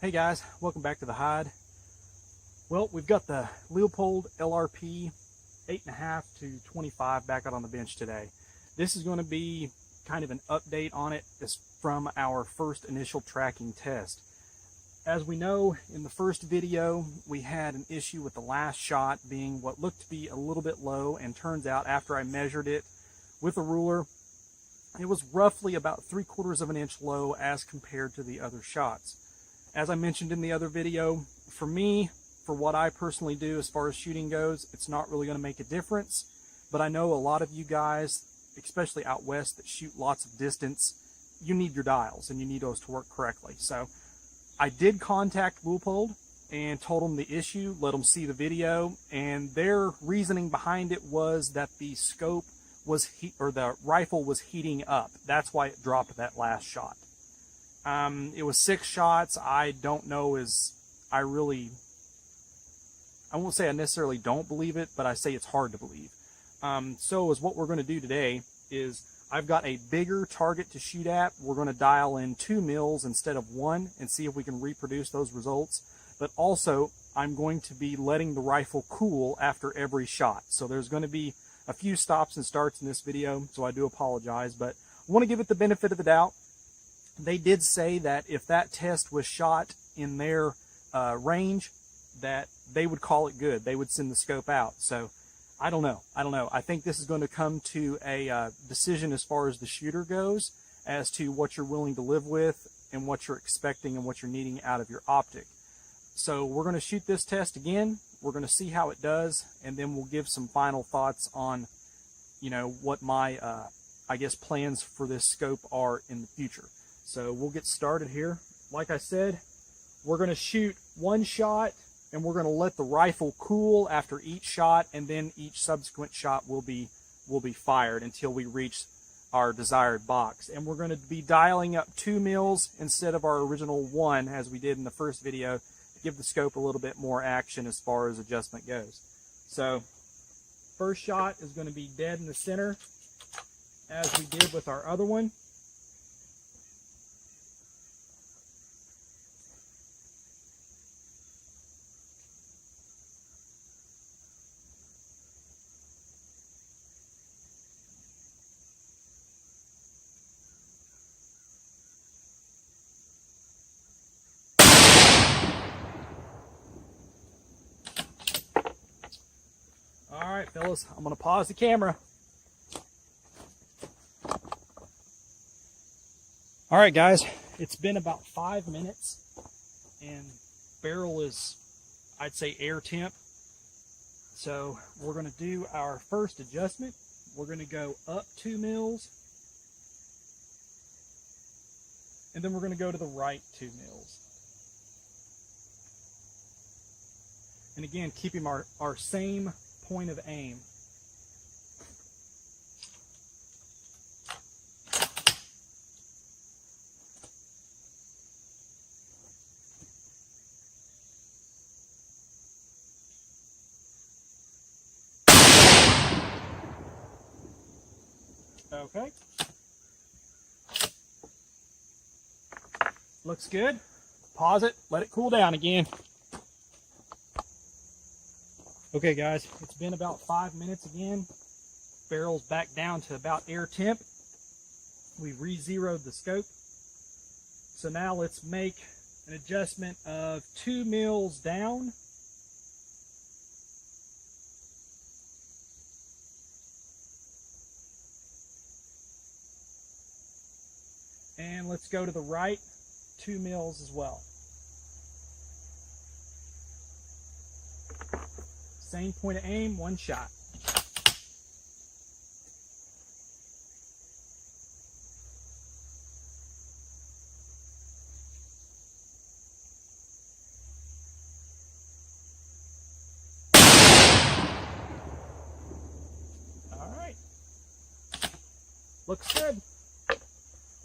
Hey guys, welcome back to the hide. Well, we've got the Leupold LRP 8.5 to 25 back out on the bench today. This is going to be kind of an update on it. It's from our first initial tracking test. As we know, in the first video, we had an issue with the last shot being what looked to be a little bit low, and turns out after I measured it with a ruler, it was roughly about 3/4 of an inch low as compared to the other shots. As I mentioned in the other video, for me, for what I personally do as far as shooting goes, it's not really going to make a difference. But I know a lot of you guys, especially out west that shoot lots of distance, you need your dials and you need those to work correctly. So I did contact Leupold and told them the issue, let them see the video, and their reasoning behind it was that the scope was the rifle was heating up. That's why it dropped that last shot. It was 6 shots. I don't know I won't say I necessarily don't believe it, but I say it's hard to believe. So what we're going to do today is I've got a bigger target to shoot at. We're going to dial in 2 mils instead of 1 and see if we can reproduce those results. But also, I'm going to be letting the rifle cool after every shot. So there's going to be a few stops and starts in this video, so I do apologize, but I want to give it the benefit of the doubt. They did say that if that test was shot in their range, that they would call it good. They would send the scope out. So I don't know. I think this is going to come to a decision as far as the shooter goes, as to what you're willing to live with and what you're expecting and what you're needing out of your optic. So we're going to shoot this test again. We're going to see how it does, and then we'll give some final thoughts on, what my, I guess, plans for this scope are in the future. So we'll get started here. Like I said, we're going to shoot 1 shot, and we're going to let the rifle cool after each shot, and then each subsequent shot will be fired until we reach our desired box. And we're going to be dialing up 2 mils instead of our original 1, as we did in the first video, to give the scope a little bit more action as far as adjustment goes. So first shot is going to be dead in the center, as we did with our other one. All right, fellas, I'm going to pause the camera. All right, guys, it's been about 5 minutes, and barrel is, I'd say, air temp. So we're going to do our first adjustment. We're going to go up 2 mils, and then we're going to go to the right 2 mils. And again, keeping our same point of aim. Okay. Looks good. Pause it, let it cool down again. Okay guys, it's been about 5 minutes again. Barrel's back down to about air temp. We re-zeroed the scope. So now let's make an adjustment of 2 mils down. And let's go to the right 2 mils as well. Same point of aim, 1 shot. All right. Looks good.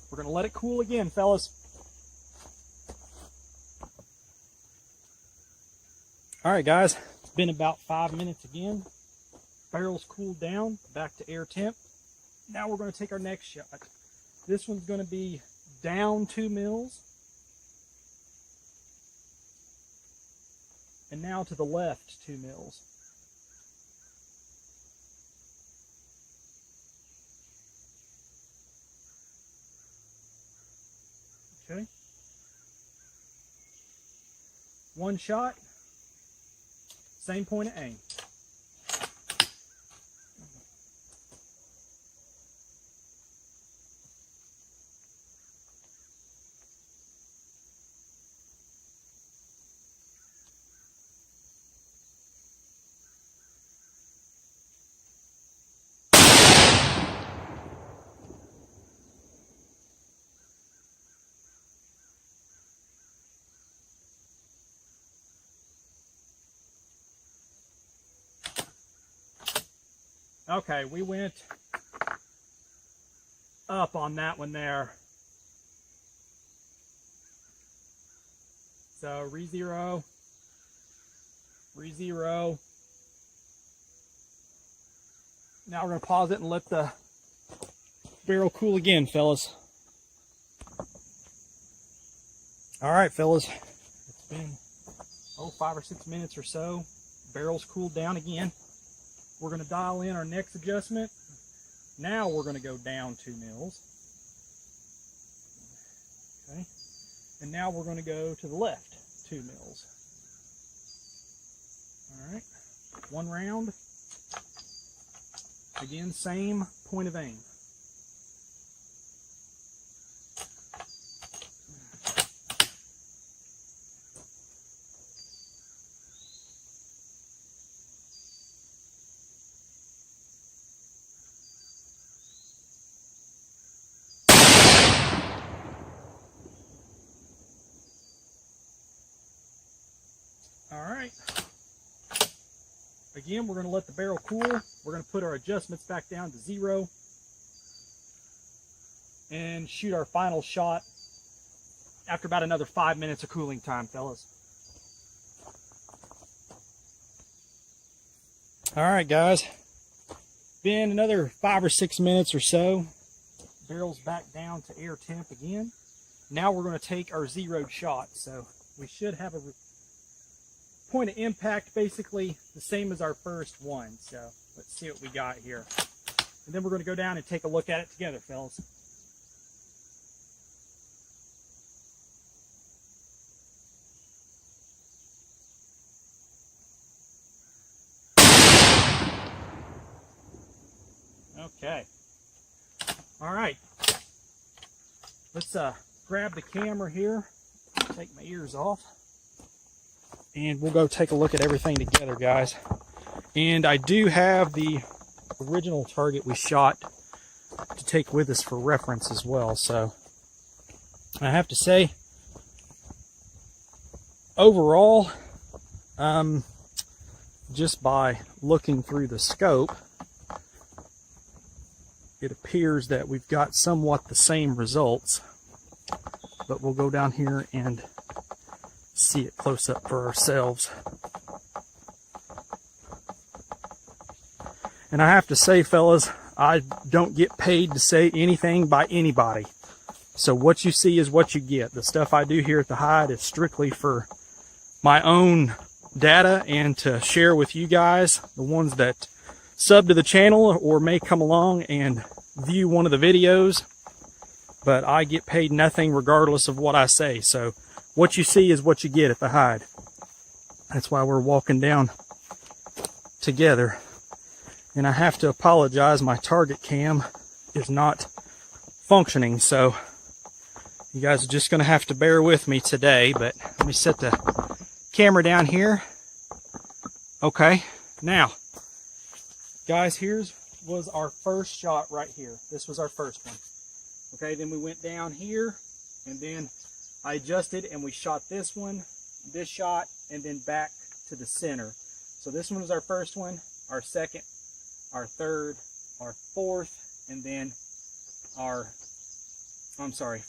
We're going to let it cool again, fellas. All right, guys. It's been about 5 minutes again. Barrel's cooled down, back to air temp. Now we're going to take our next shot. This one's going to be down 2 mils. And now to the left 2 mils. Okay. One shot, same point of aim. Okay, we went up on that one there. So re-zero, re-zero. Now we're going to pause it and let the barrel cool again, fellas. All right, fellas. It's been 5 or 6 minutes or so. Barrel's cooled down again. We're going to dial in our next adjustment. Now we're going to go down 2 mils. Okay. And now we're going to go to the left 2 mils. All right. 1 round. Again, same point of aim. All right. Again, we're going to let the barrel cool. We're going to put our adjustments back down to 0 and shoot our final shot after about another 5 minutes of cooling time, fellas. All right, guys. Been another 5 or 6 minutes or so. Barrel's back down to air temp again. Now we're going to take our zeroed shot. So we should have a point of impact basically the same as our first one. So let's see what we got here. And then we're going to go down and take a look at it together, fellas. Okay. All right. Let's grab the camera here, take my ears off, and we'll go take a look at everything together, guys. And I do have the original target we shot to take with us for reference as well. So I have to say, overall, just by looking through the scope, it appears that we've got somewhat the same results, but we'll go down here and see it close up for ourselves. And I have to say, fellas, I don't get paid to say anything by anybody. So what you see is what you get. The stuff I do here at the hide is strictly for my own data and to share with you guys, the ones that sub to the channel or may come along and view one of the videos. But I get paid nothing regardless of what I say. So what you see is what you get at the hide. That's why we're walking down together. And I have to apologize, my target cam is not functioning, so you guys are just going to have to bear with me today. But let me set the camera down here. Okay, now guys, here's was our first shot right here. This was our first one. Okay, then we went down here, and then I adjusted and we shot this one, this shot, and then back to the center. So this one was our first one, our second, our third, our fourth, and then our,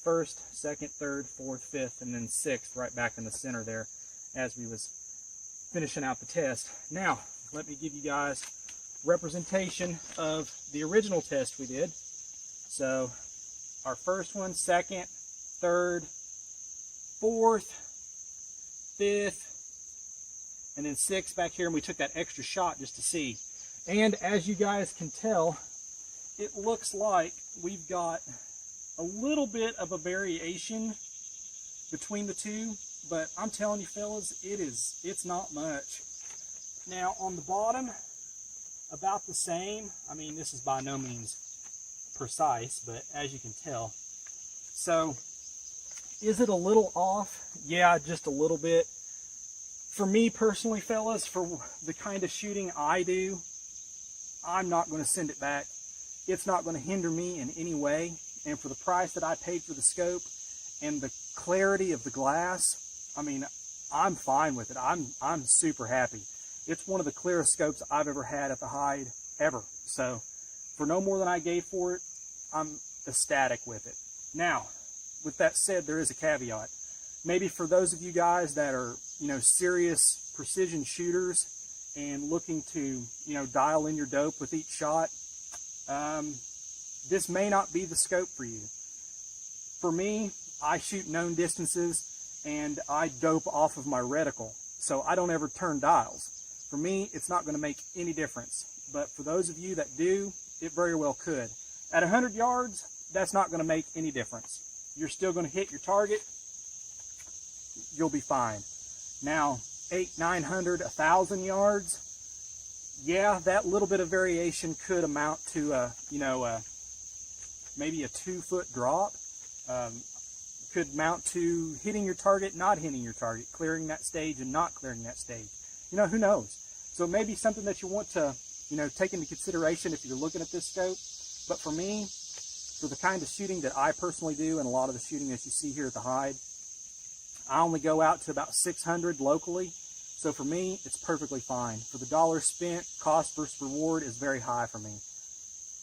first, second, third, fourth, fifth, and then sixth right back in the center there as we was finishing out the test. Now, let me give you guys representation of the original test we did. So our first one, second, third, fourth, fifth, and then 6 back here, and we took that extra shot just to see. And as you guys can tell, it looks like we've got a little bit of a variation between the two, but I'm telling you fellas, it's not much. Now on the bottom, about the same. I mean, this is by no means precise, but as you can tell. So is it a little off? Yeah, just a little bit. For me personally, fellas, for the kind of shooting I do, I'm not going to send it back. It's not going to hinder me in any way. And for the price that I paid for the scope and the clarity of the glass, I mean, I'm fine with it. I'm super happy. It's one of the clearest scopes I've ever had at the hide, ever. So for no more than I gave for it, I'm ecstatic with it. Now, with that said, there is a caveat. Maybe for those of you guys that are, you know, serious precision shooters and looking to, you know, dial in your dope with each shot, this may not be the scope for you. For me, I shoot known distances and I dope off of my reticle, so I don't ever turn dials. For me, it's not going to make any difference, but for those of you that do, it very well could. At 100 yards, that's not going to make any difference. You're still going to hit your target. You'll be fine. Now, 800, 900, 1,000 yards, yeah, that little bit of variation could amount to a, you know, maybe a 2-foot drop. Could mount to hitting your target, not hitting your target, clearing that stage and not clearing that stage. You know, who knows? So it may be something that you want to, you know, take into consideration if you're looking at this scope. But for me, for the kind of shooting that I personally do, and a lot of the shooting that you see here at the hide, I only go out to about 600 locally. So for me, it's perfectly fine. For the dollar spent, cost versus reward is very high for me.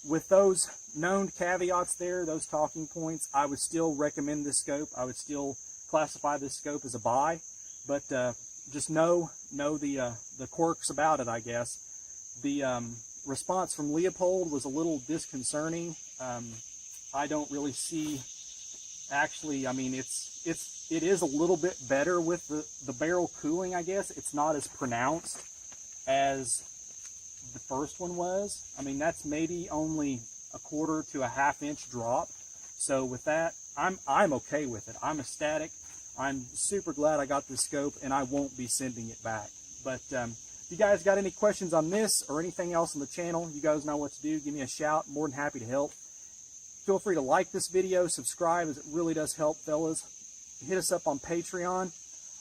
With those known caveats there, those talking points, I would still recommend this scope. I would still classify this scope as a buy, but just know the quirks about it, I guess. The response from Leupold was a little disconcerting. I don't really see, actually, I mean, it is a little bit better with the barrel cooling, I guess. It's not as pronounced as the first one was. I mean, that's maybe only a 1/4 to a 1/2 inch drop. So with that, I'm okay with it. I'm ecstatic. I'm super glad I got this scope, and I won't be sending it back. But if you guys got any questions on this or anything else on the channel, you guys know what to do. Give me a shout. More than happy to help. Feel free to like this video, subscribe, as it really does help, fellas. Hit us up on Patreon.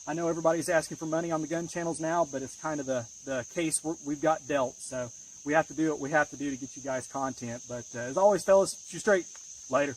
I know everybody's asking for money on the gun channels now, but it's kind of the case we've got dealt. So we have to do what we have to do to get you guys content. But as always, fellas, shoot straight. Later.